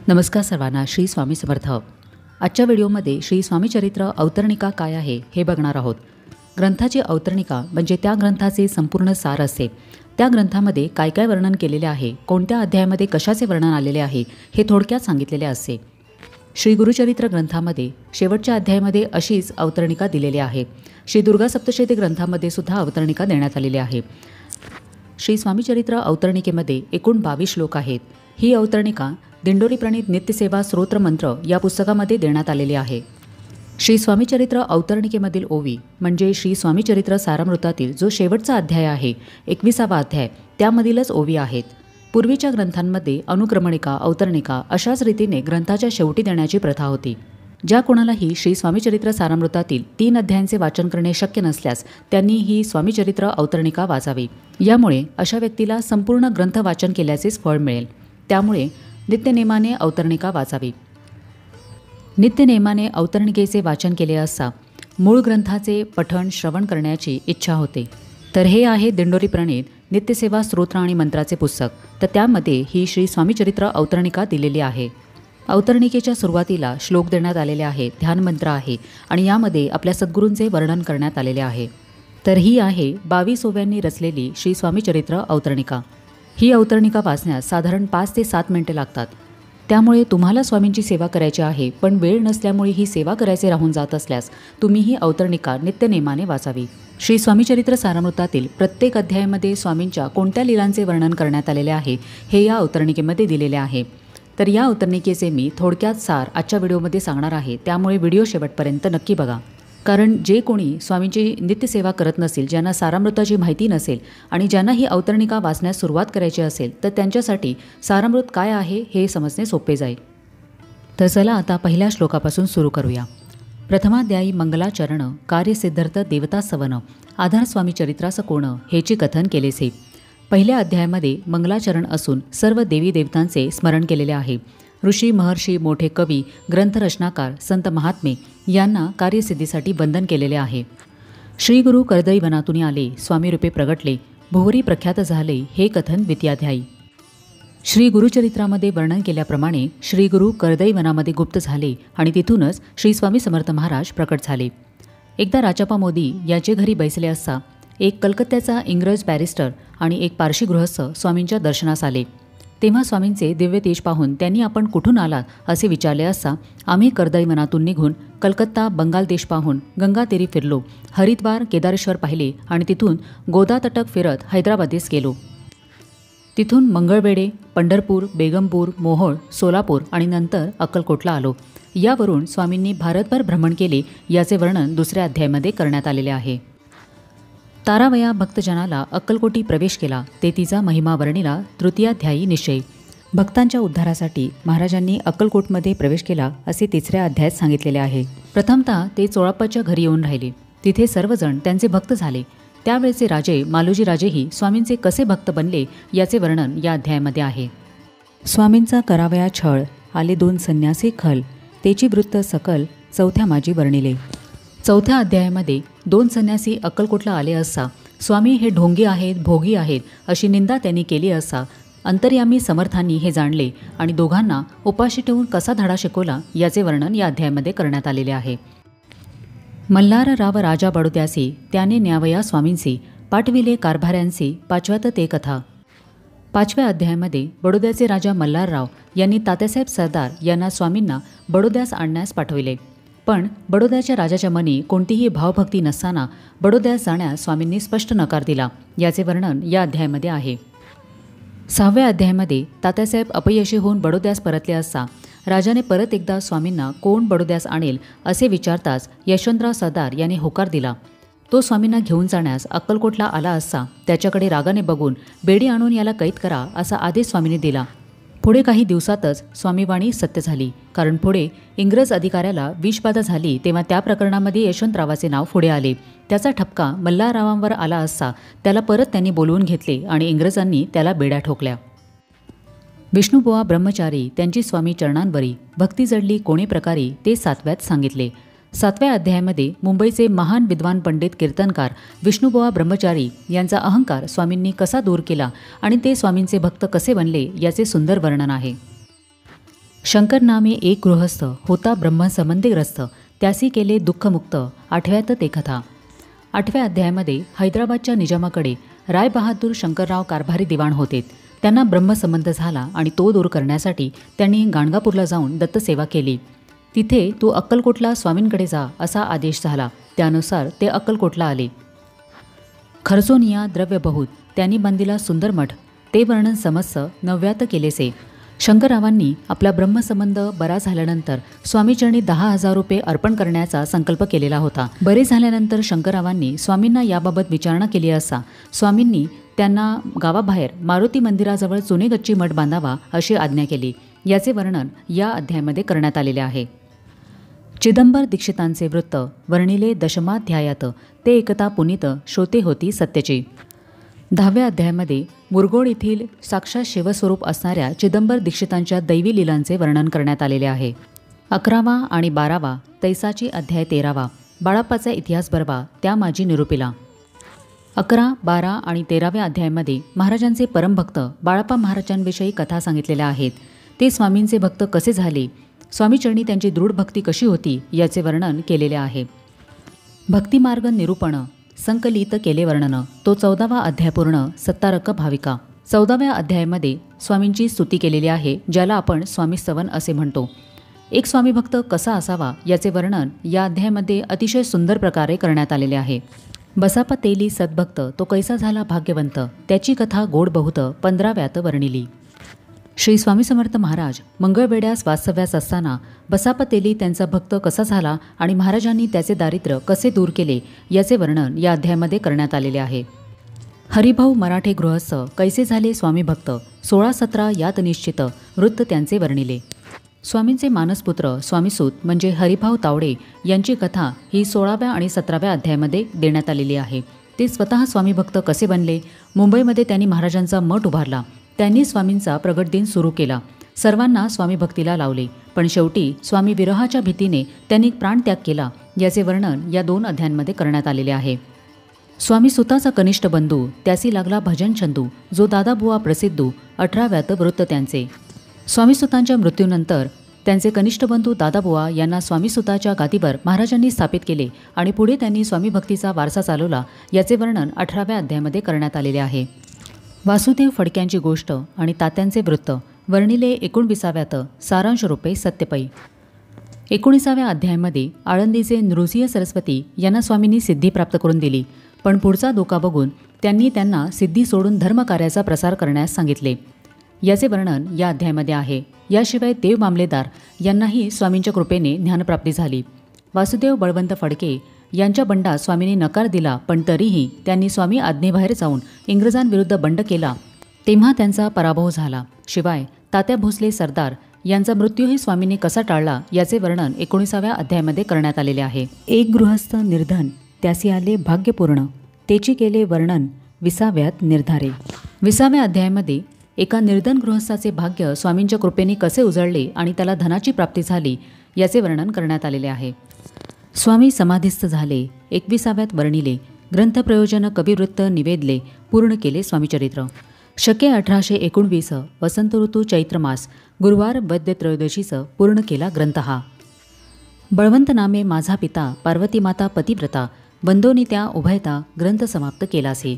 नमस्कार सर्वांना. श्री स्वामी समर्थ. आजच्या व्हिडिओमध्ये श्री स्वामी चरित्र अवतरणिका काय आहे हे बघणार आहोत. ग्रंथाची अवतरणिका म्हणजे त्या ग्रंथाचे संपूर्ण सार असते. त्या ग्रंथामध्ये काय काय वर्णन केलेले आहे, कोणत्या अध्यायामध्ये कशाचे वर्णन आलेले आहे हे थोडक्यात सांगितलेले असते. श्री गुरुचरित्र ग्रंथामध्ये शेवटच्या अध्यायामध्ये अशीच अवतरणिका दिलेली आहे. श्री दुर्गा सप्तशती ग्रंथामध्ये सुद्धा अवतरणिका देण्यात आलेली आहे. श्री स्वामी चरित्र अवतरणिकेमध्ये एकूण 22 श्लोक आहेत. ही अवतरणिका दिंडोरी प्रणीत नित्यसेवा स्तोत्र मंत्र या पुस्तकामध्ये देण्यात आलेली आहे. श्री स्वामी चरित्र अवतरणिकेमधील ओवी म्हणजे श्री स्वामी चरित्र सारामृतातील जो शेवटचा अध्याय आहे, 21वा अध्याय, त्यामधीलच ओवी आहेत. पूर्वीच्या ग्रंथांमध्ये अनुक्रमणिका, अवतरणिका अशाच रीतीने ग्रंथाच्या शेवटी देण्याची प्रथा होती. ज्या कोणालाही श्री स्वामी चरित्र सारामृतातील 3 अध्यायांचे वाचन करणे शक्य नसल्यास त्यांनी ही स्वामी चरित्र अवतरणिका वाचावी. यामुळे अशा व्यक्तीला संपूर्ण ग्रंथ वाचन केल्याचेच फळ मिळेल. त्यामुळे नित्यनेमाने अवतरणिका वाचावी. नित्यनेमाने अवतरणिकेचे वाचन केले असता मूळ ग्रंथाचे पठण श्रवण करण्याची इच्छा होते. तर हे आहे दिंडोरी प्रणीत नित्यसेवा स्तोत्र आणि मंत्राचे पुस्तक. तर त्यामध्ये ही श्री स्वामी चरित्र अवतरणिका दिलेली आहे. अवतरणिकेच्या सुरुवातीला श्लोक देण्यात आलेले आहे, ध्यान मंत्र आहे आणि यामध्ये आपल्या सद्गुरूंचे वर्णन करण्यात आलेले आहे. तर ही आहे 22 ओव्यांनी रचलेली श्री स्वामी चरित्र अवतरणिका. ही अवतरणिका वाचण्यास साधारण 5 ते 7 मिनिटे लागतात. त्यामुळे तुम्हाला स्वामींची सेवा करायची आहे पण वेळ नसल्यामुळे ही सेवा करायचे राहून जात असल्यास तुम्ही ही अवतरणिका नित्यनेमाने वाचावी. श्री स्वामी चरित्र सारामृतातील प्रत्येक अध्यायामध्ये स्वामींच्या कोणत्या लीलांचे वर्णन करण्यात आलेले आहे हे या अवतरणिकेमध्ये दिलेले आहे. तर या अवतरणिकेचे मी थोडक्यात सार आजच्या व्हिडिओमध्ये सांगणार आहे. त्यामुळे व्हिडिओ शेवटपर्यंत नक्की बघा. कारण जे कोणी स्वामींची नित्यसेवा करत नसेल, ज्यांना सारामृताची माहिती नसेल आणि ज्यांना ही अवतरणिका वाचण्यास सुरुवात करायची असेल तर त्यांच्यासाठी सारामृत काय आहे हे समजणे सोपे जाईल. तर चला आता पहिल्या श्लोकापासून सुरू करूया. प्रथमाध्यायी मंगलाचरण कार्यसिद्धर्थ देवता सवन आधार स्वामी चरित्रास कोण हेची कथन केलेसे. पहिल्या अध्यायामध्ये मंगलाचरण असून सर्व देवी देवतांचे स्मरण केलेले आहे. ऋषी, महर्षी, मोठे कवी, ग्रंथरचनाकार, संत महात्मे यांना कार्यसिद्धीसाठी वंदन केलेले आहे. श्री गुरु कर्दैवनातून आले, स्वामी रूपे प्रगटले, भुवरी प्रख्यात झाले, हे कथन द्वितीयाध्यायी. श्री गुरुचरित्रामध्ये वर्णन केल्याप्रमाणे श्री गुरु कर्दैवनामध्ये गुप्त झाले आणि तिथूनच श्री स्वामी समर्थ महाराज प्रकट झाले. एकदा राजापा मोदी याचे घरी बैसले असता एक कलकत्त्याचा इंग्रज बॅरिस्टर आणि एक पारशी गृहस्थ स्वामींच्या दर्शनास आले. तेव्हा स्वामींचे दिव्य तेज पाहून त्यांनी आपण कुठून आलात असे विचारले असता आम्ही कर्दैवनातून निघून कलकत्ता, बंगाल देश पाहून गंगा तेरी फिरलो, हरिद्वार, केदारेश्वर पाहिले आणि तिथून गोदा तटक फिरत हैदराबादेस गेलो. तिथून मंगळवेढे, पंढरपूर, बेगमपूर, मोहोळ, सोलापूर आणि नंतर अक्कलकोटला आलो. यावरून स्वामींनी भारतभर भ्रमण केले याचे वर्णन दुसऱ्या अध्यायामध्ये करण्यात आलेले आहे. तारावया भक्तजनाला अक्कलकोटी प्रवेश केला ते तिचा महिमा वर्णिला तृतीयाध्यायी निश्चय. भक्तांच्या उद्धारासाठी महाराजांनी अक्कलकोटमध्ये प्रवेश केला असे तिसऱ्या अध्यायात सांगितलेले आहे. प्रथमतः ते चोळाप्पाच्या घरी येऊन राहिले. तिथे सर्वजण त्यांचे भक्त झाले. त्यावेळचे राजे मालोजी राजेही स्वामींचे कसे भक्त बनले याचे वर्णन या अध्यायामध्ये आहे. स्वामींचा करावया छळ, आले 2 संन्यासी खल, तेची वृत्त सकल चौथ्या माजी वर्णिले. चौथ्या अध्यायामध्ये 2 संन्यासी अक्कलकोटला आले असता स्वामी हे ढोंगी आहेत, भोगी आहेत अशी निंदा त्यांनी केली असता अंतर्यामी समर्थांनी हे जाणले आणि दोघांना उपाशी ठेवून कसा धडा शिकवला याचे वर्णन या अध्यायामध्ये करण्यात आलेले आहे. मल्हार राव राजा बडोद्यासी त्याने न्यावया स्वामींसी, पाठविले कारभाऱ्यांसी पाचव्यात ते कथा. 5व्या अध्यायामध्ये बडोद्याचे राजा मल्हारराव यांनी तात्यासाहेब सरदार यांना स्वामींना बडोद्यास आणण्यास पाठविले. पण बडोद्याच्या राजाच्या मनी कोणतीही भावभक्ती नसताना बडोद्यास जाण्यास स्वामींनी स्पष्ट नकार दिला. याचे वर्णन या अध्यायामध्ये आहे. 6व्या अध्यायामध्ये तात्यासाहेब अपयशी होऊन बडोद्यास परतले असता राजाने परत एकदा स्वामींना कोण बडोद्यास आणेल असे विचारताच यशवंतराव सरदार यांनी होकार दिला. तो स्वामींना घेऊन जाण्यास अक्कलकोटला आला असता त्याच्याकडे रागाने बघून बेडी आणून याला कैद करा असा आदेश स्वामींनी दिला. पुढे काही दिवसातच स्वामीवाणी सत्य झाली. कारण पुढे इंग्रज अधिकाऱ्याला विषबाधा झाली तेव्हा त्या प्रकरणामध्ये यशवंतरावाचे नाव पुढे आले. त्याचा ठपका मल्हाररावांवर आला असता त्याला परत त्यांनी बोलवून घेतले आणि इंग्रजांनी त्याला बेड्या ठोकल्या. विष्णुबुवा ब्रह्मचारी त्यांची स्वामी चरणांवरी भक्ती जडली कोणे प्रकारे ते 7व्यात सांगितले. 7व्या अध्यायामध्ये मुंबईचे महान विद्वान पंडित कीर्तनकार विष्णुबुवा ब्रह्मचारी यांचा अहंकार स्वामींनी कसा दूर केला आणि ते स्वामींचे भक्त कसे बनले याचे सुंदर वर्णन आहे. शंकर नामे एक गृहस्थ होता ब्रह्मसंबंधीग्रस्त त्यासी केले दुःखमुक्त 8व्यात ते कथा। 8व्या अध्यायामध्ये हैदराबादच्या निजामाकडे रायबहादूर शंकरराव कारभारी दिवाण होते। त्यांना ब्रह्मसंबंध झाला आणि तो दूर करण्यासाठी त्यांनी गाणगापूरला जाऊन दत्तसेवा केली। तिथे तू अक्कलकोटला स्वामींकडे जा असा आदेश झाला। त्यानुसार ते अक्कलकोटला आले। खर्चोनिया द्रव्य बहुत त्यांनी बांधिला सुंदर मठ ते वर्णन समस्त 9व्यात केलेसे। शंकररावांनी आपला ब्रह्मसंबंध बरा झाल्यानंतर स्वामीचरणी 10,000 रुपये अर्पण करण्याचा संकल्प केलेला होता। बरे झाल्यानंतर शंकररावांनी स्वामींना याबाबत विचारणा केली असता स्वामींनी त्यांना गावाबाहेर मारुती मंदिराजवळ चुने गच्ची मठ बांधावा अशी आज्ञा केली। याचे वर्णन या अध्यायामध्ये करण्यात आलेले आहे। चिदंबर दीक्षितांचे वृत्त वर्णिले दशमाध्यायात ते एकता पुनीत श्रोते होती सत्यची। 10व्या अध्यायामध्ये मुरगोड येथील साक्षात शिवस्वरूप असणाऱ्या चिदंबर दीक्षितांच्या दैवी लीलांचे वर्णन करण्यात आलेले आहे। 11वा आणि 12वा तैसाची अध्याय 13वा बाळाप्पाचा इतिहास बरवा त्या माझी निरूपिला। 11, 12 आणि 13व्या अध्यायामध्ये महाराजांचे परमभक्त बाळाप्पा महाराजांविषयी कथा सांगितलेल्या आहेत। ते स्वामींचे भक्त कसे झाले, स्वामीचरणी त्यांची दृढ भक्ती कशी होती याचे वर्णन केलेले आहे। भक्तिमार्ग निरूपण संकलित केले वर्णन तो 14वा अध्याय पूर्ण सत्तारक भाविका। 14व्या अध्यायामध्ये स्वामींची स्तुती केलेली आहे, ज्याला आपण स्वामी स्तवन असे म्हणतो। एक स्वामी भक्त कसा असावा याचे वर्णन या अध्यायामध्ये अतिशय सुंदर प्रकारे करण्यात आलेले आहे। बसापा तेली सद्भक्त तो कैसा झाला भाग्यवंत त्याची कथा गोड बहुत 15व्यात वर्णिली। श्री स्वामी समर्थ महाराज मंगळवेढ्यास वास्तव्यास असताना बसापा तेली त्यांचा भक्त कसा झाला आणि महाराजांनी त्याचे दारिद्र्य कसे दूर केले याचे वर्णन या अध्यायामध्ये करण्यात आलेले आहे। हरिभाऊ मराठे गृहस्थ कैसे झाले स्वामी भक्त 16-17 यात निश्चित वृत्त त्यांचे वर्णिले। स्वामींचे मानसपुत्र स्वामीसूत म्हणजे हरिभाऊ तावडे यांची कथा ही 16व्या आणि 17व्या अध्यायामध्ये देण्यात आलेली आहे। ते स्वतः स्वामी भक्त कसे बनले, मुंबईमध्ये त्यांनी महाराजांचा मठ उभारला, त्यांनी स्वामींचा प्रगट दिन सुरू केला, सर्वांना स्वामी भक्तीला लावले, पण शेवटी स्वामी विरहाच्या भीतीने त्यांनी प्राणत्याग केला याचे वर्णन या 2 अध्यायांमध्ये करण्यात आलेले आहे। स्वामी सुताचा कनिष्ठ बंधू त्यासी लागला भजन छंदू जो दादाबुवा प्रसिद्धू 18व्यात वृत्त त्यांचे। स्वामीसुतांच्या मृत्यूनंतर त्यांचे कनिष्ठ बंधू दादाबुवा यांना स्वामीसुताच्या गादीवर महाराजांनी स्थापित केले आणि पुढे त्यांनी स्वामी भक्तीचा वारसा चालवला याचे वर्णन 18व्या अध्यायामध्ये करण्यात आलेले आहे। वासुदेव फडक्यांची गोष्ट आणि तात्यांचे वृत्त वर्णिले 19व्यात सारांश रूपे सत्यपै। 19व्या अध्यायामध्ये आळंदीचे नृसिंह सरस्वती यांना स्वामींनी सिद्धी प्राप्त करून दिली, पण पुढचा धोका बघून त्यांनी त्यांना सिद्धी सोडून धर्मकार्याचा प्रसार करण्यास सांगितले। याचे वर्णन या अध्यायामध्ये आहे। याशिवाय देव मामलेदार यांनाही स्वामींच्या कृपेने ज्ञानप्राप्ती झाली। वासुदेव बळवंत फडके यांच्या बंडात स्वामींनी नकार दिला, पण तरीही त्यांनी स्वामी आज्ञेबाहेर जाऊन इंग्रजांविरुद्ध बंड केला, तेव्हा त्यांचा पराभव झाला। शिवाय तात्या भोसले सरदार यांचा मृत्यूही स्वामींनी कसा टाळला याचे वर्णन 19व्या अध्यायामध्ये करण्यात आलेले आहे। एक गृहस्थ निर्धन त्यासी आले भाग्यपूर्ण तेची केले वर्णन 20व्यात निर्धारे। 20व्या अध्यायामध्ये एका निर्धन गृहस्थाचे भाग्य स्वामींच्या कृपेने कसे उजळले आणि त्याला धनाची प्राप्ती झाली याचे वर्णन करण्यात आलेले आहे। स्वामी समाधिस्थ झाले 21व्यात वर्णिले। ग्रंथप्रयोजन कविवृत्त निवेदले पूर्ण केले स्वामीचरित्र। शके 1819 वसंत ऋतू चैत्र मास गुरुवार वद्य त्रयोदशीचं पूर्ण केला ग्रंथ हा। बळवंत नामे माझा पिता पार्वती माता पतिव्रता वंदोनी त्या उभयता ग्रंथ समाप्त केलासे।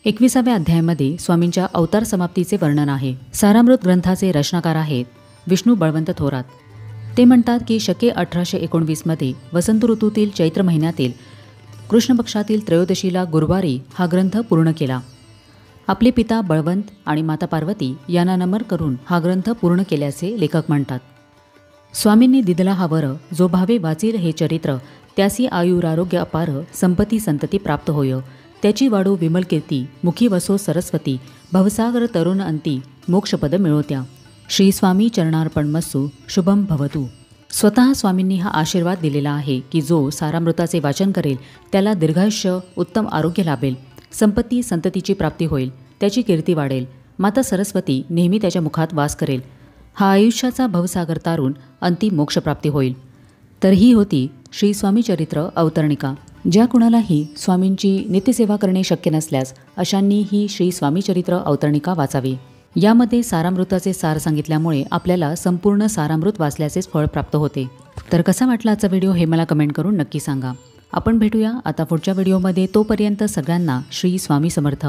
21व्या अध्यायामध्ये स्वामींच्या अवतार समाप्तीचे वर्णन आहे। सारामृत ग्रंथाचे रचनाकार आहेत विष्णू बळवंत थोरात। ते म्हणतात की शके 1819 मध्ये वसंत ऋतूतील चैत्र महिन्यातील कृष्ण पक्षातील त्रयोदशीला गुरुवारी हा ग्रंथ पूर्ण केला। आपले पिता बळवंत आणि माता पार्वती यांना नमन करून हा ग्रंथ पूर्ण केल्याचे लेखक म्हणतात। स्वामींनी दिदला हा वर जो भावे वाचील हे चरित्र त्यासी आयुरारोग्य अपार संपत्ती संतती प्राप्त होय त्याची वाढो विमल कीर्ती मुखी वसो सरस्वती भवसागर तरुण अंती मोक्षपद मिळवत्या। श्री स्वामी चरणार्पणमस्तु शुभम भवतु। स्वतः स्वामींनी हा आशीर्वाद दिलेला आहे की जो सारामृताचे वाचन करेल त्याला दीर्घायुष्य उत्तम आरोग्य लाभेल, संपत्ती संततीची प्राप्ती होईल, त्याची कीर्ती वाढेल, माता सरस्वती नेहमी त्याच्या मुखात वास करेल, हा आयुष्याचा भवसागर तारून अंती मोक्षप्राप्ती होईल। तर ही होती श्री स्वामी चरित्र अवतरणिका। ज्या कुणालाही स्वामींची नित्यसेवा करणे शक्य नसल्यास अशांनी ही श्री स्वामी चरित्र अवतरणिका वाचावी। यामध्ये सारामृताचे सार सांगितल्यामुळे आपल्याला संपूर्ण सारामृत वाचल्याचेच फळ प्राप्त होते. तर कसा वाटला आजचा व्हिडिओ हे मला कमेंट करून नक्की सांगा. आपण भेटूया आता पुढच्या व्हिडिओमध्ये. तोपर्यंत सगळ्यांना श्री स्वामी समर्थ.